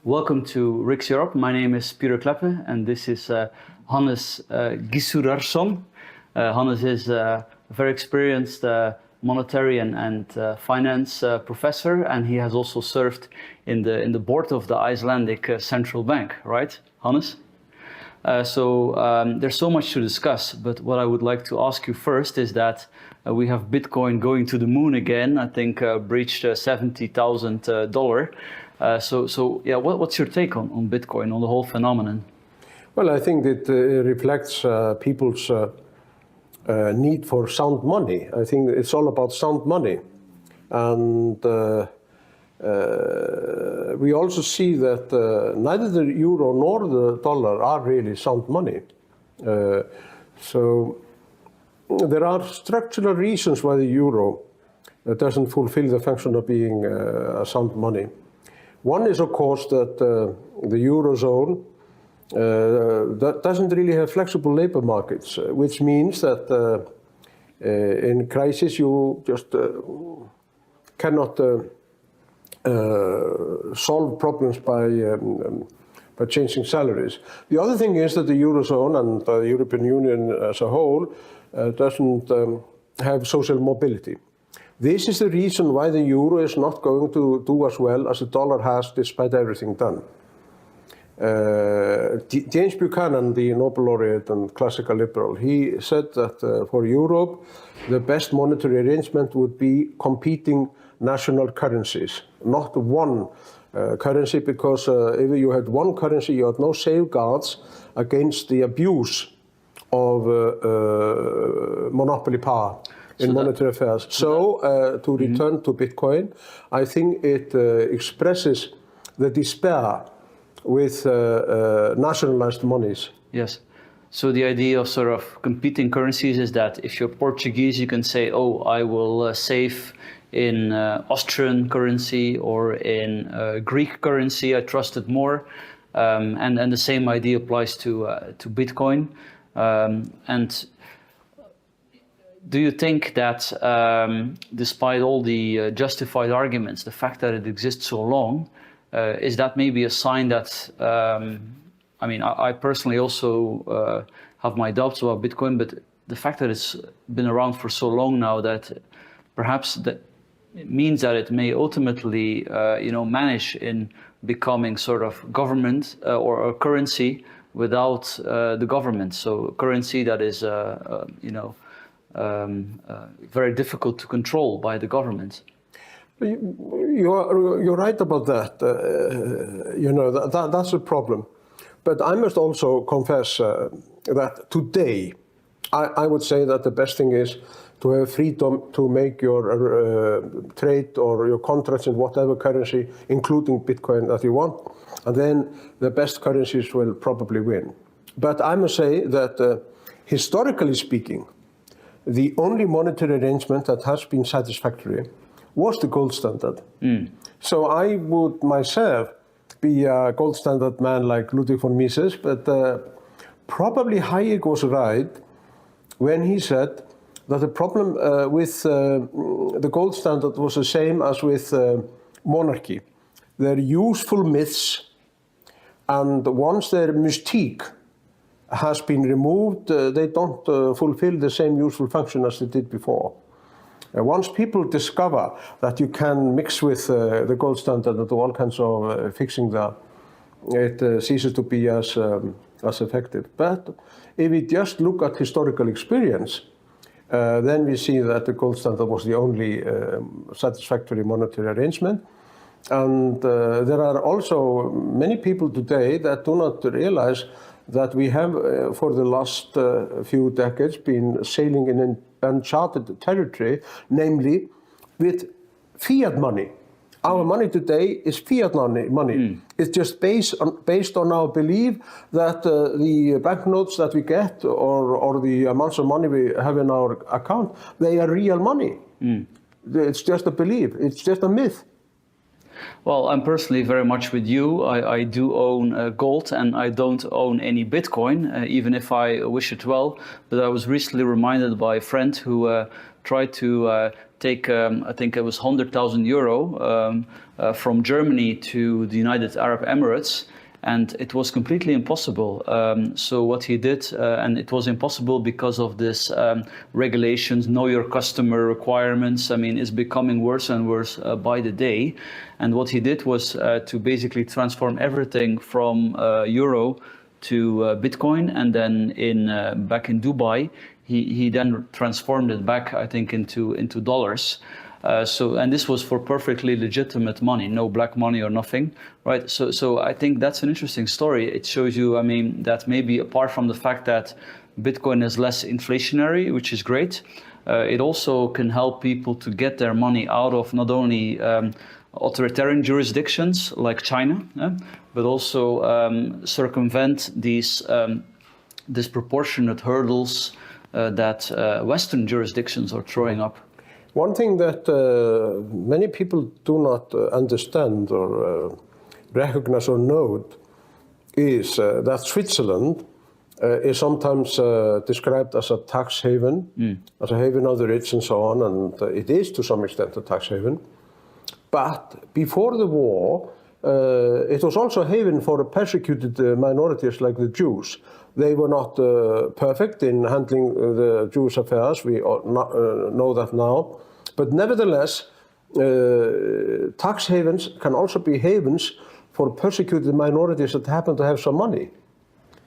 Welcome to RIKS Europe. My name is Peter Kleppe and this is Hannes Gissurarson. Hannes is a very experienced monetary and finance professor, and he has also served in the board of the Icelandic central bank, right, Hannes? So there's so much to discuss, but what I would like to ask you first is that we have Bitcoin going to the moon again. I think breached $70,000. So yeah, what's your take on Bitcoin, on the whole phenomenon? Well, I think it reflects people's need for sound money. I think it's all about sound money. And we also see that neither the euro nor the dollar are really sound money. So there are structural reasons why the euro doesn't fulfill the function of being a sound money. One is, of course, that the Eurozone that doesn't really have flexible labor markets, which means that in crisis you just cannot solve problems by changing salaries. The other thing is that the Eurozone and the European Union as a whole doesn't have social mobility. This is the reason why the euro is not going to do as well as the dollar has, despite everything done. James Buchanan, the Nobel laureate and classical liberal, he said that for Europe, the best monetary arrangement would be competing national currencies, not one currency, because if you had one currency, you had no safeguards against the abuse of monopoly power in monetary affairs. So to return to Bitcoin, I think it expresses the despair with nationalized monies. Yes. So the idea of sort of competing currencies is that if you're Portuguese, you can say, oh, I will save in Austrian currency or in Greek currency, I trust it more. And the same idea applies to Bitcoin. And do you think that despite all the justified arguments, the fact that it exists so long, is that maybe a sign that, I mean, I personally also have my doubts about Bitcoin, but the fact that it's been around for so long now, that perhaps that it means that it may ultimately, manage in becoming sort of government or a currency without the government. So a currency that is, very difficult to control by the government. You're right about that. That's a problem. But I must also confess that today, I would say that the best thing is to have freedom to make your trade or your contracts in whatever currency, including Bitcoin, that you want. And then the best currencies will probably win. But I must say that historically speaking, the only monetary arrangement that has been satisfactory was the gold standard. So I would myself be a gold standard man like Ludwig von Mises, but probably Hayek was right when he said that the problem with the gold standard was the same as with monarchy. They're useful myths, and once their mystique has been removed, they don't fulfill the same useful function as they did before. Once people discover that you can mix with the gold standard and do all kinds of fixing there, it ceases to be as effective. But if we just look at historical experience, then we see that the gold standard was the only satisfactory monetary arrangement. And there are also many people today that do not realize that we have, for the last few decades, been sailing in an uncharted territory, namely with fiat money. Our money today is fiat money. It's just based on our belief that the banknotes that we get or the amounts of money we have in our account, they are real money. It's just a belief. It's just a myth. Well, I'm personally very much with you. I do own gold and I don't own any Bitcoin, even if I wish it well. But I was recently reminded by a friend who tried to take, I think it was 100,000 euro from Germany to the United Arab Emirates, and it was completely impossible. So what he did, and it was impossible because of this regulations, know your customer requirements. I mean, it's becoming worse and worse by the day. And what he did was to basically transform everything from euro to Bitcoin, and then back in Dubai, he then transformed it back, I think, into dollars. And this was for perfectly legitimate money, no black money or nothing, right? So I think that's an interesting story. It shows you, I mean, that maybe apart from the fact that Bitcoin is less inflationary, which is great, it also can help people to get their money out of not only authoritarian jurisdictions like China, but also circumvent these disproportionate hurdles that Western jurisdictions are throwing up. One thing that many people do not understand or recognize or note is that Switzerland is sometimes described as a tax haven, as a haven of the rich and so on, and it is to some extent a tax haven. But before the war, it was also a haven for persecuted minorities like the Jews. They were not perfect in handling the Jewish affairs, we know that now. But nevertheless, tax havens can also be havens for persecuted minorities that happen to have some money.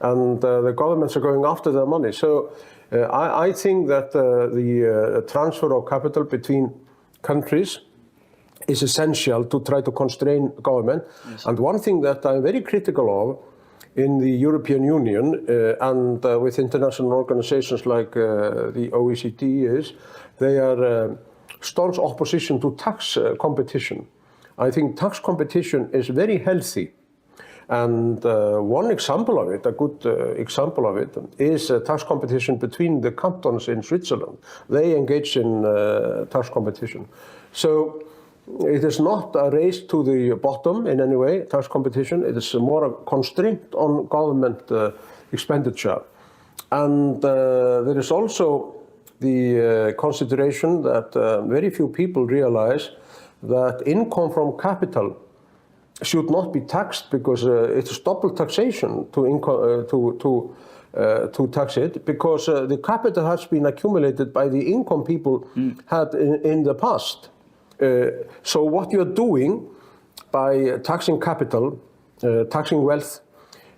And the governments are going after their money. So I think that the transfer of capital between countries is essential to try to constrain government. Yes. And one thing that I'm very critical of in the European Union and with international organizations like the OECD is they are staunch opposition to tax competition. I think tax competition is very healthy. And one example of it, a good example of it, is tax competition between the cantons in Switzerland. They engage in tax competition. So it is not a race to the bottom in any way, tax competition. It is more a constraint on government expenditure. And there is also the consideration that very few people realize that income from capital should not be taxed because it's double taxation to tax it, because the capital has been accumulated by the income people had in the past. So what you're doing by taxing capital, taxing wealth,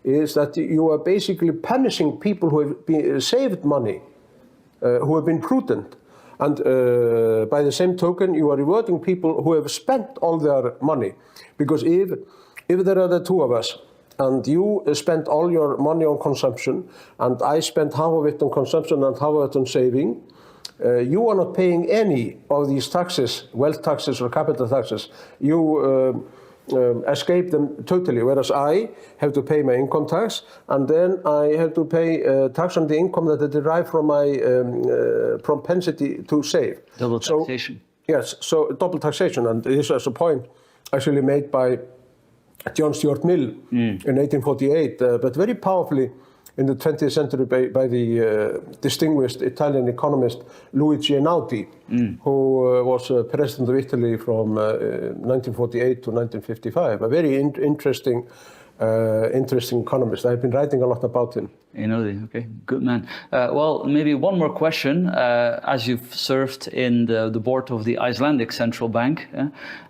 is that you are basically punishing people who have saved money, who have been prudent. And by the same token, you are rewarding people who have spent all their money. Because if there are the two of us, and you spent all your money on consumption, and I spent half of it on consumption and half of it on saving, you are not paying any of these taxes, wealth taxes or capital taxes. You escape them totally, whereas I have to pay my income tax, and then I have to pay tax on the income that I derive from my propensity to save. Double taxation. So, yes, so double taxation, and this is a point actually made by John Stuart Mill in 1848, but very powerfully in the 20th century by the distinguished Italian economist Luigi Einaudi, who was president of Italy from 1948 to 1955. A very interesting economist. I've been writing a lot about him. Einaudi, okay, good man. Well, maybe one more question. As you've served in the board of the Icelandic Central Bank,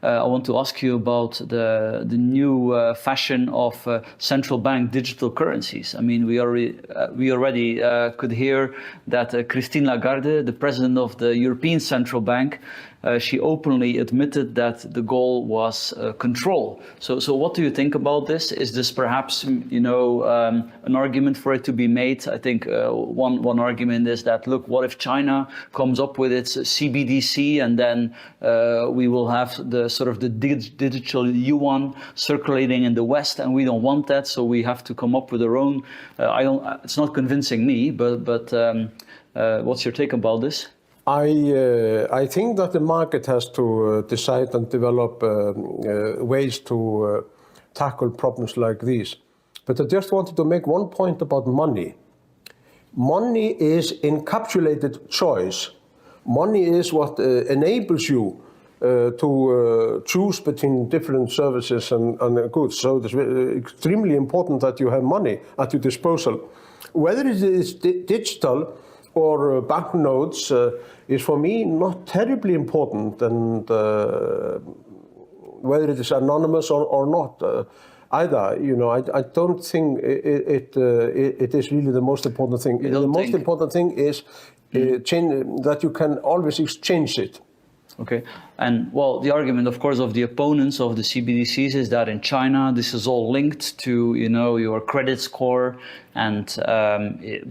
I want to ask you about the new fashion of central bank digital currencies. I mean, we already could hear that Christine Lagarde, the president of the European Central Bank, she openly admitted that the goal was control. So what do you think about this? Is this perhaps, an argument for it to be made? I think one argument is that, look, what if China comes up with its CBDC, and then we will have the sort of the digital yuan circulating in the West, and we don't want that, so we have to come up with our own. It's not convincing me, but what's your take about this? I think that the market has to decide and develop ways to tackle problems like these. But I just wanted to make one point about money. Money is encapsulated choice. Money is what enables you to choose between different services and goods. So it's extremely important that you have money at your disposal. Whether it is digital or banknotes is for me not terribly important, and whether it is anonymous or not either. You know, I don't think it is really the most important thing. The most important thing is that you can always exchange it. Okay, and well, the argument, of course, of the opponents of the CBDCs is that in China this is all linked to, you know, your credit score, and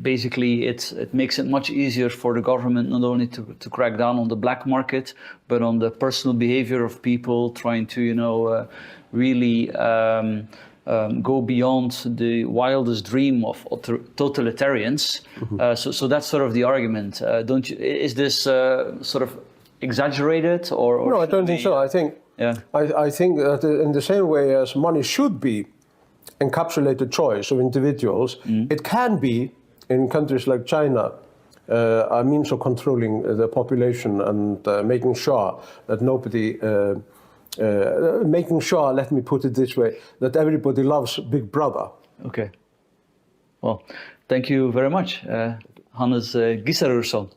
basically it makes it much easier for the government not only to crack down on the black market, but on the personal behavior of people trying to, you know, really go beyond the wildest dream of totalitarians. So that's sort of the argument. Don't you? Is this sort of exaggerated or no, I don't think so. I think I think that in the same way as money should be encapsulated choice of individuals, it can be in countries like China a means of controlling the population and making sure that nobody, making sure, let me put it this way, that everybody loves Big Brother. Okay. Well, thank you very much, Hannes Gissurarson.